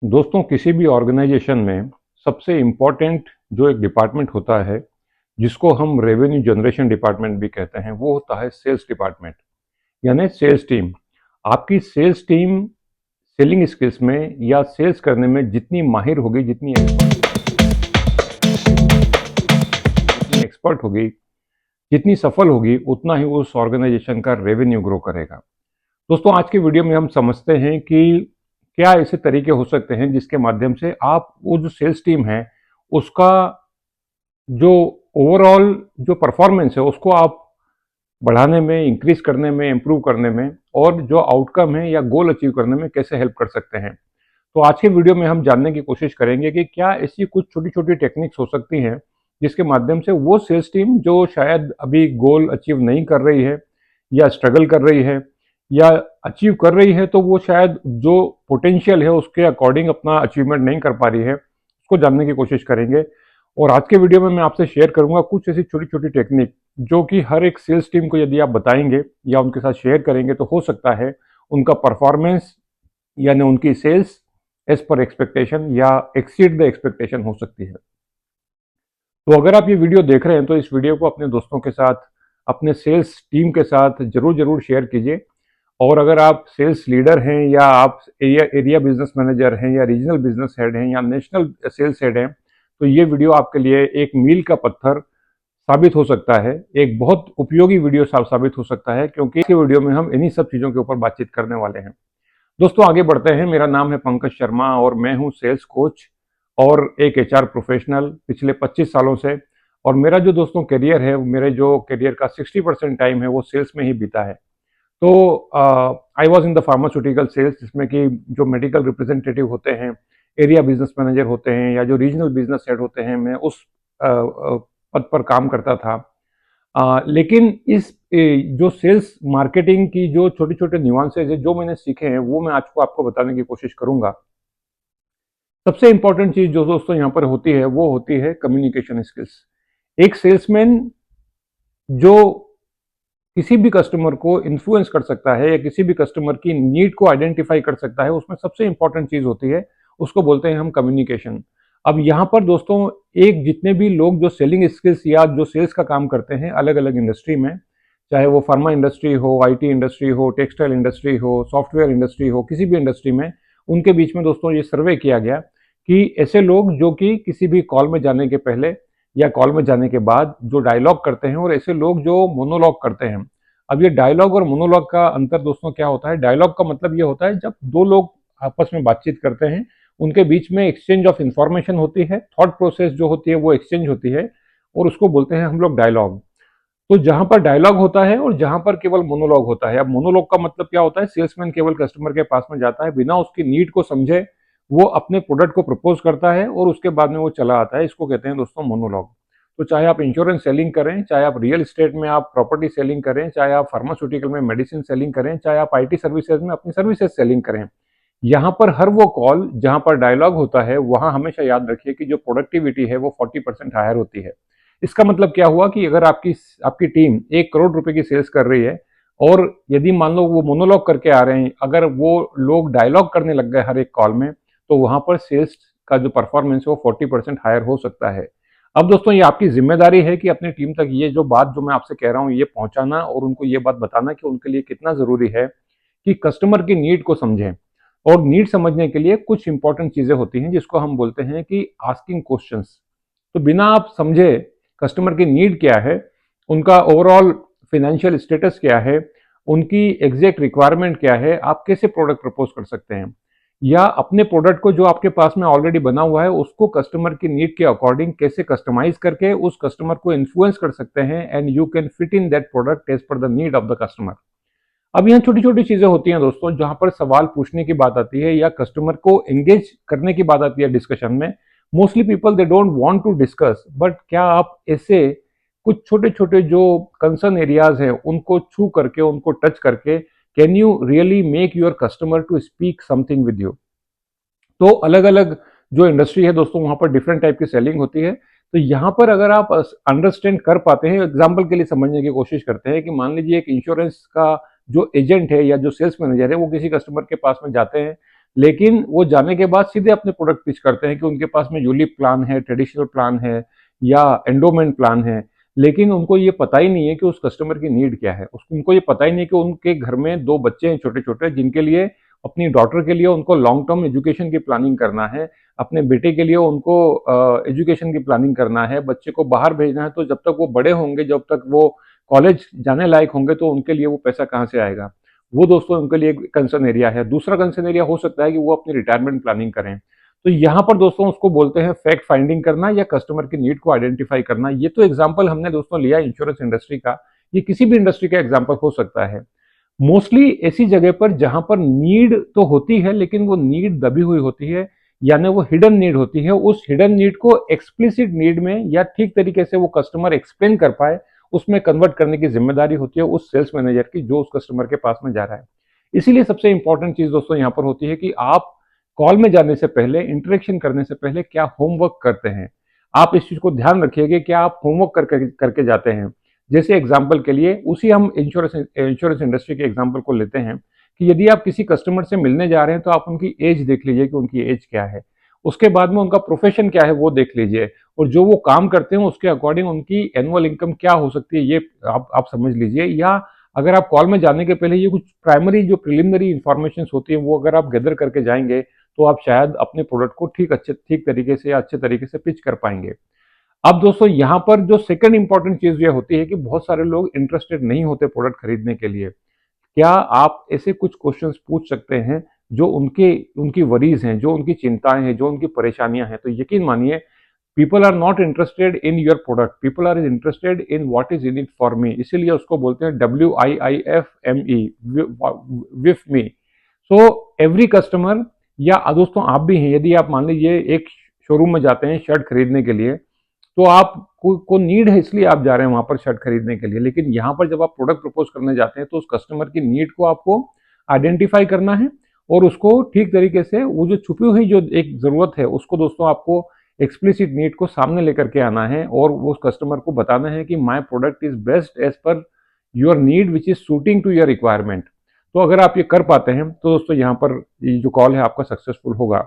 दोस्तों, किसी भी ऑर्गेनाइजेशन में सबसे इम्पोर्टेंट जो एक डिपार्टमेंट होता है, जिसको हम रेवेन्यू जनरेशन डिपार्टमेंट भी कहते हैं, वो होता है सेल्स डिपार्टमेंट, यानी सेल्स टीम। आपकी सेल्स टीम सेलिंग स्किल्स में या सेल्स करने में जितनी माहिर होगी, जितनी एक्सपर्ट होगी, जितनी सफल होगी, उतना ही उस ऑर्गेनाइजेशन का रेवेन्यू ग्रो करेगा। दोस्तों, आज की वीडियो में हम समझते हैं कि क्या ऐसे तरीके हो सकते हैं जिसके माध्यम से आप वो जो सेल्स टीम है उसका जो ओवरऑल जो परफॉर्मेंस है उसको आप बढ़ाने में, इंक्रीज करने में, इम्प्रूव करने में और जो आउटकम है या गोल अचीव करने में कैसे हेल्प कर सकते हैं। तो आज के वीडियो में हम जानने की कोशिश करेंगे कि क्या ऐसी कुछ छोटी छोटी टेक्निक्स हो सकती हैं जिसके माध्यम से वो सेल्स टीम जो शायद अभी गोल अचीव नहीं कर रही है या स्ट्रगल कर रही है या अचीव कर रही है, तो वो शायद जो पोटेंशियल है उसके अकॉर्डिंग अपना अचीवमेंट नहीं कर पा रही है, उसको जानने की कोशिश करेंगे। और आज के वीडियो में मैं आपसे शेयर करूंगा कुछ ऐसी छोटी छोटी टेक्निक जो कि हर एक सेल्स टीम को यदि आप बताएंगे या उनके साथ शेयर करेंगे तो हो सकता है उनका परफॉर्मेंस यानी उनकी सेल्स एज पर एक्सपेक्टेशन या एक्सीड द एक्सपेक्टेशन हो सकती है। तो अगर आप ये वीडियो देख रहे हैं तो इस वीडियो को अपने दोस्तों के साथ, अपने सेल्स टीम के साथ जरूर जरूर शेयर कीजिए। और अगर आप सेल्स लीडर हैं या आप एरिया बिजनेस मैनेजर हैं या रीजनल बिजनेस हेड हैं या नेशनल सेल्स हेड हैं, तो ये वीडियो आपके लिए एक मील का पत्थर साबित हो सकता है, एक बहुत उपयोगी वीडियो साबित हो सकता है, क्योंकि इस वीडियो में हम इन्हीं सब चीज़ों के ऊपर बातचीत करने वाले हैं। दोस्तों, आगे बढ़ते हैं। मेरा नाम है पंकज शर्मा और मैं हूं सेल्स कोच और एक एचआर प्रोफेशनल पिछले 25 सालों से। और मेरा जो दोस्तों करियर है, मेरे जो करियर का 60% टाइम है वो सेल्स में ही बीता है। तो I was in the pharmaceutical sales, जिसमें कि जो मेडिकल रिप्रेजेंटेटिव होते हैं, एरिया बिजनेस मैनेजर होते हैं या जो रीजनल बिजनेस हेड होते हैं, मैं उस पद पर काम करता था। लेकिन इस जो सेल्स मार्केटिंग की जो छोटे छोटे न्यूआंसेज है जो मैंने सीखे हैं वो मैं आज को आपको बताने की कोशिश करूंगा। सबसे इंपॉर्टेंट चीज जो दोस्तों यहाँ पर होती है वो होती है कम्युनिकेशन स्किल्स। एक सेल्समैन जो किसी भी कस्टमर को इन्फ्लुएंस कर सकता है या किसी भी कस्टमर की नीड को आइडेंटिफाई कर सकता है, उसमें सबसे इंपॉर्टेंट चीज होती है, उसको बोलते हैं हम कम्युनिकेशन। अब यहाँ पर दोस्तों, एक जितने भी लोग जो सेलिंग स्किल्स या जो सेल्स का काम करते हैं अलग अलग इंडस्ट्री में, चाहे वो फार्मा इंडस्ट्री हो, आईटी इंडस्ट्री हो, टेक्सटाइल इंडस्ट्री हो, सॉफ्टवेयर इंडस्ट्री हो, किसी भी इंडस्ट्री में, उनके बीच में दोस्तों ये सर्वे किया गया कि ऐसे लोग जो कि किसी भी कॉल में जाने के पहले या कॉल में जाने के बाद जो डायलॉग करते हैं और ऐसे लोग जो मोनोलॉग करते हैं। अब ये डायलॉग और मोनोलॉग का अंतर दोस्तों क्या होता है? डायलॉग का मतलब ये होता है जब दो लोग आपस में बातचीत करते हैं, उनके बीच में एक्सचेंज ऑफ इंफॉर्मेशन होती है, थॉट प्रोसेस जो होती है वो एक्सचेंज होती है, और उसको बोलते हैं हम लोग डायलॉग। तो जहां पर डायलॉग होता है और जहां पर केवल मोनोलॉग होता है, अब मोनोलॉग का मतलब क्या होता है? सेल्समैन केवल कस्टमर के पास में जाता है, बिना उसकी नीड को समझे वो अपने प्रोडक्ट को प्रपोज करता है और उसके बाद में वो चला आता है। इसको कहते हैं दोस्तों मोनोलॉग। तो चाहे आप इंश्योरेंस सेलिंग करें, चाहे आप रियल एस्टेट में आप प्रॉपर्टी सेलिंग करें, चाहे आप फार्मास्यूटिकल में मेडिसिन सेलिंग करें, चाहे आप आईटी सर्विसेज में अपनी सर्विसेज सेलिंग करें, यहाँ पर हर वो कॉल जहां पर डायलॉग होता है वहां हमेशा याद रखिए कि जो प्रोडक्टिविटी है वो 40% हायर होती है। इसका मतलब क्या हुआ कि अगर आपकी आपकी टीम 1 करोड़ रुपए की सेल्स कर रही है और यदि मान लो वो मोनोलॉग करके आ रहे हैं, अगर वो लोग डायलॉग करने लग गए हर एक कॉल में, तो वहां पर सेल्स का जो परफॉर्मेंस है वो 40% हायर हो सकता है। अब दोस्तों, ये आपकी जिम्मेदारी है कि अपनी टीम तक ये जो बात जो मैं आपसे कह रहा हूँ ये पहुंचाना और उनको ये बात बताना कि उनके लिए कितना जरूरी है कि कस्टमर की नीड को समझें। और नीड समझने के लिए कुछ इंपॉर्टेंट चीजें होती हैं जिसको हम बोलते हैं कि आस्किंग क्वेश्चंस। तो बिना आप समझे कस्टमर की नीड क्या है, उनका ओवरऑल फाइनेंशियल स्टेटस क्या है, उनकी एग्जैक्ट रिक्वायरमेंट क्या है, आप कैसे प्रोडक्ट प्रपोज कर सकते हैं, या अपने प्रोडक्ट को जो आपके पास में ऑलरेडी बना हुआ है उसको कस्टमर की नीड के अकॉर्डिंग कैसे कस्टमाइज करके उस कस्टमर को इन्फ्लुएंस कर सकते हैं, and you can fit in that product as per the need of the customer. अब यहाँ छोटी छोटी चीजें होती हैं दोस्तों, जहां पर सवाल पूछने की बात आती है या कस्टमर को एंगेज करने की बात आती है डिस्कशन में। Mostly people they don't want to discuss, but क्या आप ऐसे कुछ छोटे छोटे जो कंसर्न एरियाज हैं उनको छू करके, उनको टच करके, can you really make your customer to speak something with you? तो अलग अलग जो इंडस्ट्री है दोस्तों, वहां पर डिफरेंट टाइप की सेलिंग होती है। तो यहाँ पर अगर आप अंडरस्टैंड कर पाते हैं, एग्जाम्पल के लिए समझने की कोशिश करते हैं कि मान लीजिए एक इंश्योरेंस का जो एजेंट है या जो सेल्स मैनेजर है वो किसी कस्टमर के पास में जाते हैं, लेकिन वो जाने के बाद सीधे अपने प्रोडक्ट पिच करते हैं कि उनके पास में यूलिप प्लान है, ट्रेडिशनल प्लान है या एंडोमेंट प्लान है। लेकिन उनको ये पता ही नहीं है कि उस कस्टमर की नीड क्या है, उनको ये पता ही नहीं कि उनके घर में 2 बच्चे हैं छोटे-छोटे, जिनके लिए अपनी डॉटर के लिए उनको लॉन्ग टर्म एजुकेशन की प्लानिंग करना है, अपने बेटे के लिए उनको एजुकेशन की प्लानिंग करना है, बच्चे को बाहर भेजना है, तो जब तक वो बड़े होंगे, जब तक वो कॉलेज जाने लायक होंगे, तो उनके लिए वो पैसा कहाँ से आएगा। वो दोस्तों उनके लिए एक कंसर्न एरिया है। दूसरा कंसर्न एरिया हो सकता है कि वो अपनी रिटायरमेंट प्लानिंग करें। तो यहाँ पर दोस्तों उसको बोलते हैं फैक्ट फाइंडिंग करना या कस्टमर की नीड को आइडेंटिफाई करना। ये तो एग्जाम्पल हमने दोस्तों लिया इंश्योरेंस इंडस्ट्री का, ये किसी भी इंडस्ट्री का एग्जाम्पल हो सकता है। मोस्टली ऐसी जगह पर जहां पर नीड तो होती है, लेकिन वो नीड दबी हुई होती है, यानी वो हिडन नीड होती है। उस हिडन नीड को एक्सप्लिसिट नीड में या ठीक तरीके से वो कस्टमर एक्सप्लेन कर पाए, उसमें कन्वर्ट करने की जिम्मेदारी होती है उस सेल्स मैनेजर की जो उस कस्टमर के पास में जा रहा है। इसीलिए सबसे इंपॉर्टेंट चीज दोस्तों यहां पर होती है कि आप कॉल में जाने से पहले, इंटरेक्शन करने से पहले क्या होमवर्क करते हैं। आप इस चीज को ध्यान रखिएगा कि आप होमवर्क करके करके जाते हैं। जैसे एग्जाम्पल के लिए उसी हम इंश्योरेंस इंडस्ट्री के एग्जाम्पल को लेते हैं कि यदि आप किसी कस्टमर से मिलने जा रहे हैं तो आप उनकी एज देख लीजिए कि उनकी एज क्या है। उसके बाद में उनका प्रोफेशन क्या है वो देख लीजिए, और जो वो काम करते हैं उसके अकॉर्डिंग उनकी एनुअल इनकम क्या हो सकती है ये आप समझ लीजिए। या अगर आप कॉल में जाने के पहले ये कुछ प्राइमरी जो प्रिलिमिनरी इंफॉर्मेशन होती है वो अगर आप गैदर करके जाएंगे तो आप शायद अपने प्रोडक्ट को ठीक तरीके से या अच्छे तरीके से पिच कर पाएंगे। अब दोस्तों यहाँ पर जो सेकंड इंपॉर्टेंट चीज ये होती है कि बहुत सारे लोग इंटरेस्टेड नहीं होते प्रोडक्ट खरीदने के लिए। क्या आप ऐसे कुछ क्वेश्चंस पूछ सकते हैं जो उनकी वरीज हैं, जो उनकी चिंताएं हैं, जो उनकी परेशानियां हैं। तो यकीन मानिए people are not interested in your product, people are interested in what is in it for me. इसीलिए उसको बोलते हैं WIIFME, wiff me. So every customer, या दोस्तों आप भी हैं, यदि आप मान लीजिए एक शोरूम में जाते हैं शर्ट खरीदने के लिए, तो आप को नीड है इसलिए आप जा रहे हैं वहां पर शर्ट खरीदने के लिए। लेकिन यहाँ पर जब आप प्रोडक्ट प्रपोज करने जाते हैं तो उस कस्टमर की नीड को आपको आइडेंटिफाई करना है और उसको ठीक तरीके से वो जो छुपी हुई जो एक जरूरत है उसको दोस्तों आपको एक्सप्लिसिट नीड को सामने लेकर के आना है और वो उस कस्टमर को बताना है कि my product is best as per your need which is suiting to your requirement. तो अगर आप ये कर पाते हैं तो दोस्तों यहाँ पर ये जो कॉल है आपका सक्सेसफुल होगा।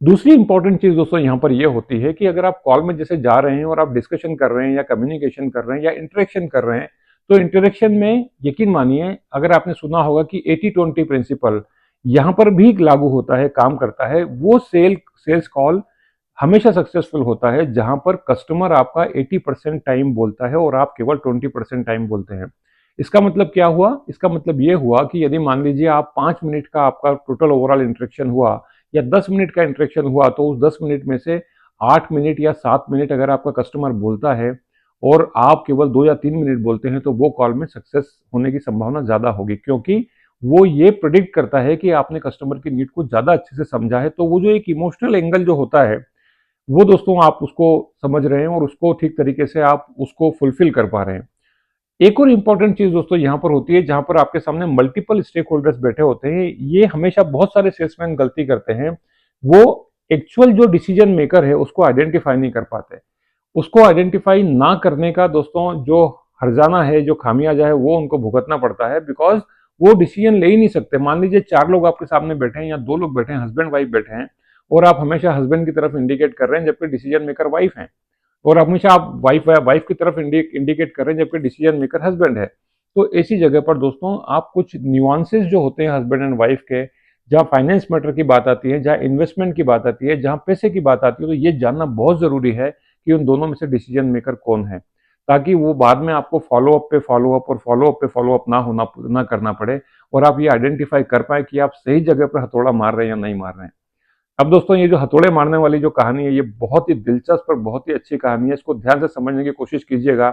दूसरी इंपॉर्टेंट चीज दोस्तों यहाँ पर यह होती है कि अगर आप कॉल में जैसे जा रहे हैं और आप डिस्कशन कर रहे हैं या कम्युनिकेशन कर रहे हैं या इंटरेक्शन कर रहे हैं, तो इंटरेक्शन में यकीन मानिए अगर आपने सुना होगा कि 80-20 प्रिंसिपल यहाँ पर भी लागू होता है, काम करता है। वो सेल्स कॉल हमेशा सक्सेसफुल होता है जहां पर कस्टमर आपका 80% टाइम बोलता है और आप केवल 20% टाइम बोलते हैं। इसका मतलब क्या हुआ? इसका मतलब ये हुआ कि यदि मान लीजिए आप 5 मिनट का आपका टोटल ओवरऑल इंटरेक्शन हुआ या 10 मिनट का इंटरेक्शन हुआ, तो उस 10 मिनट में से 8 मिनट या 7 मिनट अगर आपका कस्टमर बोलता है और आप केवल 2 या 3 मिनट बोलते हैं, तो वो कॉल में सक्सेस होने की संभावना ज्यादा होगी, क्योंकि वो ये प्रिडिक्ट करता है कि आपने कस्टमर की नीड को ज्यादा अच्छे से समझा है। तो वो जो एक इमोशनल एंगल जो होता है वो दोस्तों आप उसको समझ रहे हैं और उसको ठीक तरीके से आप उसको फुलफिल कर पा रहे हैं। एक और इंपॉर्टेंट चीज दोस्तों यहाँ पर होती है, जहां पर आपके सामने मल्टीपल स्टेक होल्डर्स बैठे होते हैं। ये हमेशा बहुत सारे सेल्समैन गलती करते हैं, वो एक्चुअल जो डिसीजन मेकर है उसको आइडेंटिफाई नहीं कर पाते। उसको आइडेंटिफाई ना करने का दोस्तों जो हर्जाना है, जो खामियाजा है, वो उनको भुगतना पड़ता है, बिकॉज वो डिसीजन ले ही नहीं सकते। मान लीजिए 4 लोग आपके सामने बैठे हैं या 2 लोग बैठे हैं, हस्बैंड वाइफ बैठे हैं, और आप हमेशा हस्बैंड की तरफ इंडिकेट कर रहे हैं जबकि डिसीजन मेकर वाइफ है, और हमेशा आप वाइफ की तरफ इंडिकेट कर रहे हैं जबकि डिसीजन मेकर हस्बैंड है। तो ऐसी जगह पर दोस्तों आप कुछ न्यूआंसेस जो होते हैं हस्बैंड एंड वाइफ के, जहाँ फाइनेंस मैटर की बात आती है, जहाँ इन्वेस्टमेंट की बात आती है, जहाँ पैसे की बात आती है, तो ये जानना बहुत जरूरी है कि उन दोनों में से डिसीजन मेकर कौन है, ताकि वो बाद में आपको फॉलोअप पे फॉलोअप और फॉलोअप पे फॉलोअप ना करना पड़े, और आप ये आइडेंटिफाई कर पाए कि आप सही जगह पर हथौड़ा मार रहे हैं या नहीं मार रहे हैं। अब दोस्तों ये जो हथौड़े मारने वाली जो कहानी है, ये बहुत ही दिलचस्प और बहुत ही अच्छी कहानी है। इसको ध्यान से समझने की कोशिश कीजिएगा,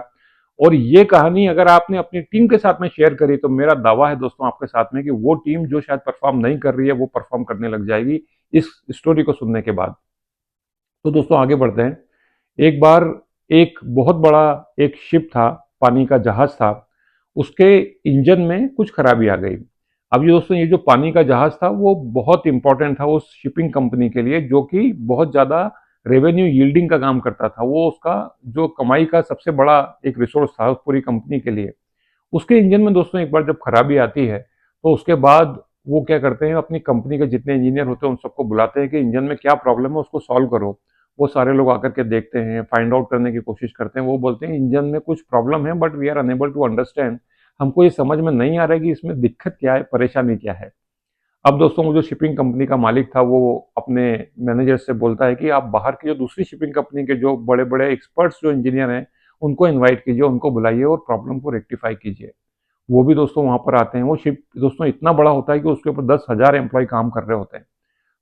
और ये कहानी अगर आपने अपनी टीम के साथ में शेयर करी तो मेरा दावा है दोस्तों आपके साथ में कि वो टीम जो शायद परफॉर्म नहीं कर रही है वो परफॉर्म करने लग जाएगी इस स्टोरी को सुनने के बाद। तो दोस्तों आगे बढ़ते हैं। एक बार एक बहुत बड़ा एक शिप था, पानी का जहाज था, उसके इंजन में कुछ खराबी आ गई। अब ये दोस्तों ये जो पानी का जहाज था वो बहुत इंपॉर्टेंट था उस शिपिंग कंपनी के लिए, जो कि बहुत ज्यादा रेवेन्यू यील्डिंग का काम करता था। वो उसका जो कमाई का सबसे बड़ा एक रिसोर्स था उस पूरी कंपनी के लिए। उसके इंजन में दोस्तों एक बार जब खराबी आती है तो उसके बाद वो क्या करते हैं, अपनी कंपनी के जितने इंजीनियर होते हैं उन सबको बुलाते हैं कि इंजन में क्या प्रॉब्लम है उसको सॉल्व करो। वो सारे लोग आकर के देखते हैं, फाइंड आउट करने की कोशिश करते हैं। वो बोलते हैं इंजन में कुछ प्रॉब्लम है but we are unable to understand, हमको ये समझ में नहीं आ रहा है कि इसमें दिक्कत क्या है, परेशानी क्या है। अब दोस्तों वो जो शिपिंग कंपनी का मालिक था वो अपने मैनेजर से बोलता है कि आप बाहर की जो दूसरी शिपिंग कंपनी के जो बड़े बड़े एक्सपर्ट्स जो इंजीनियर हैं उनको इनवाइट कीजिए, उनको बुलाइए और प्रॉब्लम को रेक्टिफाई कीजिए। वो भी दोस्तों वहां पर आते हैं। वो शिप दोस्तों इतना बड़ा होता है कि उसके ऊपर 10,000 एम्प्लॉय काम कर रहे होते हैं।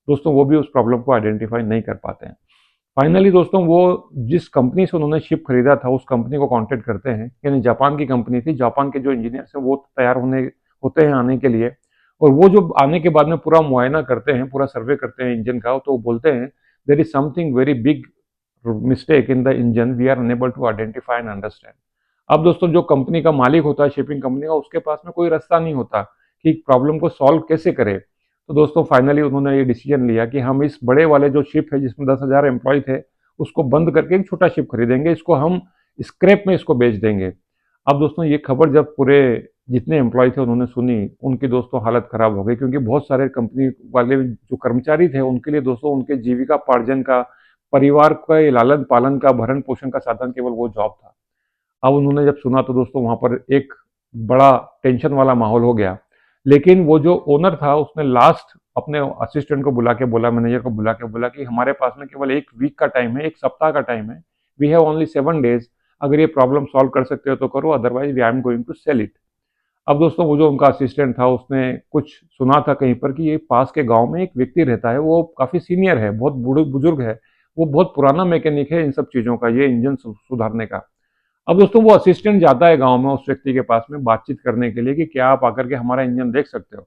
दोस्तों वो भी उस प्रॉब्लम को आइडेंटिफाई नहीं कर पाते हैं। फाइनली दोस्तों वो जिस कंपनी से उन्होंने शिप खरीदा था उस कंपनी को कांटेक्ट करते हैं, यानी जापान की कंपनी थी। जापान के जो इंजीनियर्स हैं वो तैयार होते हैं आने के लिए। और वो जो आने के बाद में पूरा मुआयना करते हैं, पूरा सर्वे करते हैं इंजन का, तो वो बोलते हैं there is something very big mistake in the engine, we are unable to identify and understand. अब दोस्तों जो कंपनी का मालिक होता है शिपिंग कंपनी का, उसके पास में कोई रास्ता नहीं होता कि प्रॉब्लम को सॉल्व कैसे करे। तो दोस्तों फाइनली उन्होंने ये डिसीजन लिया कि हम इस बड़े वाले जो शिप है जिसमें 10,000 एम्प्लॉय थे उसको बंद करके एक छोटा शिप खरीदेंगे, इसको हम स्क्रैप में इसको बेच देंगे। अब दोस्तों ये खबर जब पूरे जितने एम्प्लॉय थे उन्होंने सुनी, उनकी दोस्तों हालत खराब हो गई, क्योंकि बहुत सारे कंपनी वाले जो कर्मचारी थे उनके लिए दोस्तों उनके जीविका पार्जन का, परिवार का लालन पालन का, भरण पोषण का साधन केवल वो जॉब था। अब उन्होंने जब सुना तो दोस्तों वहां पर एक बड़ा टेंशन वाला माहौल हो गया। लेकिन वो जो ओनर था उसने लास्ट अपने असिस्टेंट को बुला के बोला, मैनेजर को बुला के बोला कि हमारे पास में केवल एक वीक का टाइम है, एक सप्ताह का टाइम है, वी हैव ओनली 7 डेज। अगर ये प्रॉब्लम सॉल्व कर सकते हो तो करो, otherwise we I am going to sell it. अब दोस्तों वो जो उनका असिस्टेंट था उसने कुछ सुना था कहीं पर कि ये पास के गांव में एक व्यक्ति रहता है, वो काफी सीनियर है, बहुत बूढ़े बुजुर्ग है, वो बहुत पुराना मैकेनिक है इन सब चीजों का, ये इंजन सुधारने का। अब दोस्तों वो असिस्टेंट जाता है गांव में उस व्यक्ति के पास में बातचीत करने के लिए कि क्या आप आकर के हमारा इंजन देख सकते हो।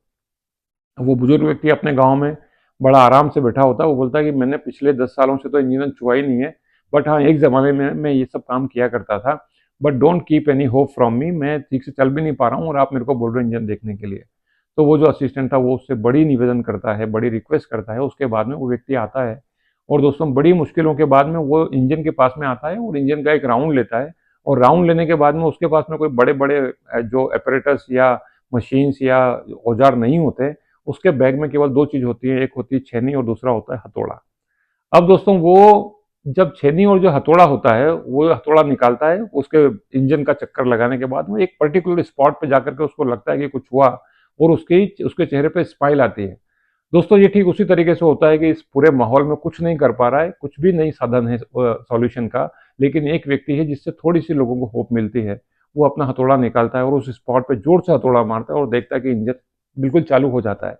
वो बुजुर्ग व्यक्ति अपने गांव में बड़ा आराम से बैठा होता है। वो बोलता है कि मैंने पिछले 10 सालों से तो इंजन छुआ ही नहीं है, बट हाँ एक ज़माने में मैं ये सब काम किया करता था। But don't keep any hope from me, मैं ठीक से चल भी नहीं पा रहा हूँ और आप मेरे को बोल रहे हो इंजन देखने के लिए। तो वो जो असिस्टेंट था वो उससे बड़ी निवेदन करता है, बड़ी रिक्वेस्ट करता है। उसके बाद में वो व्यक्ति आता है और दोस्तों बड़ी मुश्किलों के बाद में वो इंजन के पास में आता है और इंजन का एक राउंड लेता है। और राउंड लेने के बाद में उसके पास में कोई बड़े बड़े जो एपरेटस या मशीन्स या औजार नहीं होते। उसके बैग में केवल दो चीज होती है, एक होती है छेनी और दूसरा होता है हथौड़ा। अब दोस्तों वो जब छेनी और जो हथौड़ा होता है वो हथौड़ा निकालता है, उसके इंजन का चक्कर लगाने के बाद में एक पर्टिकुलर स्पॉट पे जाकर के उसको लगता है कि कुछ हुआ और उसके चेहरे पे स्माइल आती है। दोस्तों ये ठीक उसी तरीके से होता है कि इस पूरे माहौल में कुछ नहीं कर पा रहा है, कुछ भी नहीं साधन है सॉल्यूशन का, लेकिन एक व्यक्ति है जिससे थोड़ी सी लोगों को होप मिलती है। वो अपना हथौड़ा निकालता है और उस स्पॉट पे जोर से हथौड़ा मारता है और देखता है कि इंजन बिल्कुल चालू हो जाता है।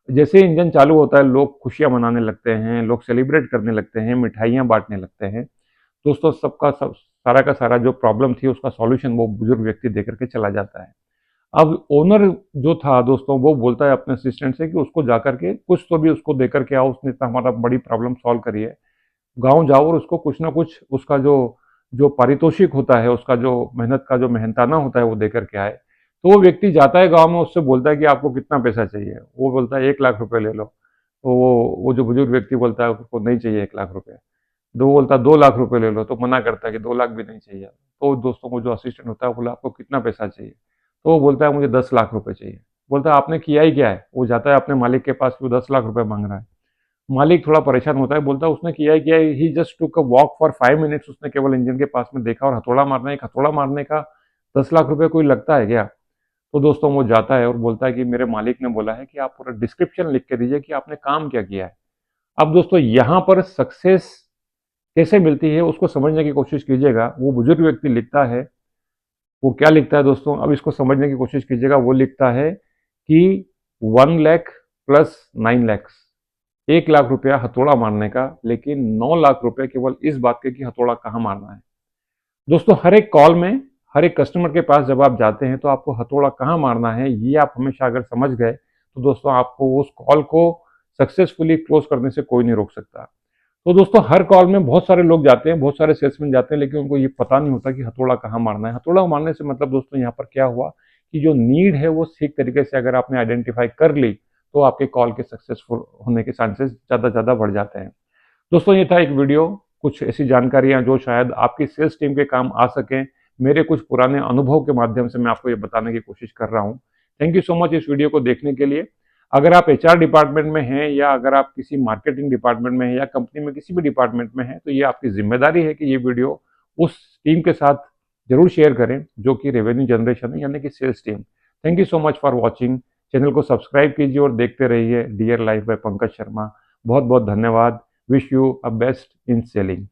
जैसे ही इंजन चालू होता है लोग खुशियां मनाने लगते हैं, लोग सेलिब्रेट करने लगते हैं, मिठाइयां बांटने लगते हैं। दोस्तों सबका सब सारा का सारा जो प्रॉब्लम थी उसका सॉल्यूशन वो बुजुर्ग व्यक्ति देकर के चला जाता है। अब ओनर जो था दोस्तों वो बोलता है अपने असिस्टेंट से कि उसको जाकर के कुछ तो भी उसको देकर के आओ, उसने इतना हमारा बड़ी प्रॉब्लम सॉल्व करी है। गांव जाओ और उसको कुछ ना कुछ उसका जो जो पारितोषिक होता है, उसका जो मेहनत का जो मेहनताना होता है वो देकर के आए। तो वो व्यक्ति जाता है गांव में, उससे बोलता है कि आपको कितना पैसा चाहिए। वो बोलता है 1 लाख रुपए ले लो। तो वो जो बुजुर्ग व्यक्ति बोलता है उसको नहीं चाहिए 1 लाख रुपए। तो वो बोलता है 2 लाख रुपए ले लो। तो मना करता है कि 2 लाख भी नहीं चाहिए। तो दोस्तों को जो असिस्टेंट होता है बोला आपको कितना पैसा चाहिए। तो वो बोलता है मुझे 10 लाख रुपए चाहिए। बोलता है आपने किया ही क्या है। वो जाता है अपने मालिक के पास, वो 10 लाख रुपए मांग रहा है। मालिक थोड़ा परेशान होता है, बोलता है उसने किया ही क्या है, he just took a walk for 5 minutes. उसने केवल इंजन के पास में देखा और हथौड़ा मारना, एक हथौड़ा मारने का 10 लाख रुपए कोई लगता है क्या। तो दोस्तों वो जाता है और बोलता है कि मेरे मालिक ने बोला है कि आप पूरा डिस्क्रिप्शन लिख के दीजिए कि आपने काम क्या किया है। अब दोस्तों यहाँ पर सक्सेस कैसे मिलती है उसको समझने की कोशिश कीजिएगा। वो बुजुर्ग व्यक्ति लिखता है, वो क्या लिखता है दोस्तों, अब इसको समझने की कोशिश कीजिएगा। वो लिखता है कि 1 लाख प्लस 9 लैक्स, 1 लाख रुपया हथौड़ा मारने का, लेकिन 9 लाख रुपए केवल इस बात के कि हथौड़ा कहाँ मारना है। दोस्तों हर एक कॉल में, हर एक कस्टमर के पास जब आप जाते हैं तो आपको हथौड़ा कहाँ मारना है ये आप हमेशा अगर समझ गए तो दोस्तों आपको उस कॉल को सक्सेसफुली क्लोज करने से कोई नहीं रोक सकता। तो दोस्तों हर कॉल में बहुत सारे लोग जाते हैं, बहुत सारे सेल्समैन जाते हैं, लेकिन उनको ये पता नहीं होता कि हथौड़ा कहाँ मारना है। हथौड़ा मारने से मतलब दोस्तों यहाँ पर क्या हुआ कि जो नीड है वो ठीक तरीके से अगर आपने आइडेंटिफाई कर ली तो आपके कॉल के सक्सेसफुल होने के चांसेस ज़्यादा बढ़ जाते हैं। दोस्तों ये था एक वीडियो, कुछ ऐसी जानकारियां जो शायद आपकी सेल्स टीम के काम आ सकें। मेरे कुछ पुराने अनुभव के माध्यम से मैं आपको ये बताने की कोशिश कर रहा हूँ। थैंक यू सो मच इस वीडियो को देखने के लिए। अगर आप एचआर डिपार्टमेंट में हैं या अगर आप किसी मार्केटिंग डिपार्टमेंट में हैं या कंपनी में किसी भी डिपार्टमेंट में हैं, तो ये आपकी जिम्मेदारी है कि ये वीडियो उस टीम के साथ जरूर शेयर करें जो कि रेवेन्यू जनरेशन है, यानी कि sales team. Thank you so much for watching. Channel को सब्सक्राइब कीजिए और देखते रहिए dear life by Pankaj Sharma. बहुत बहुत धन्यवाद। Wish you a best in selling.